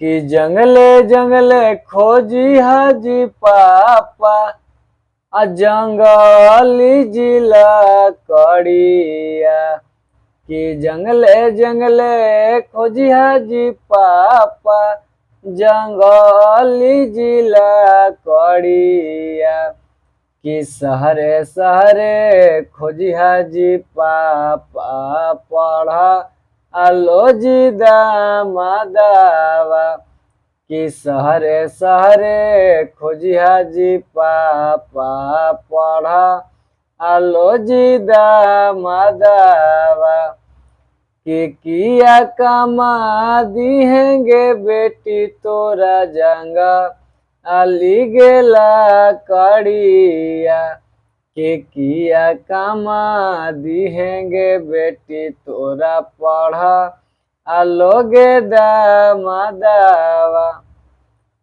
कि जंगले जंगले खोजी हाजी पापा जंगली जिला कड़िया। कि जंगले जंगले खोजी हाजी पापा जंगली जिला कड़िया। कि सहरे सहरे खोजी हाजी पापा पढ़ा आलो जी दामादावा। कि सहरे सहरे खोजी हाजी पापा पढ़ा आलो जी दामादावा। कि किया कमा दिहेंगे बेटी तोरा जंगा अली गेला कड़िया। कि किया कमा दिहेंगे बेटी तोरा पढ़ा आलोगे दामादावा।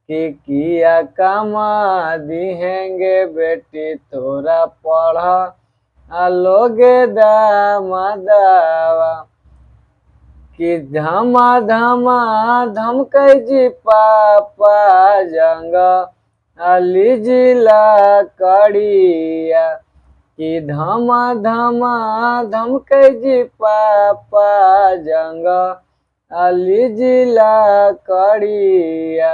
कि किया कमा दिहेंगे बेटी तोरा पढ़ा आलोगे दामादावा। कि धमा धमा धमकै जी पापा जंग अली जिला कड़िया। कि धमा धमा धमकै जी पापा जंग अली जिला कड़िया।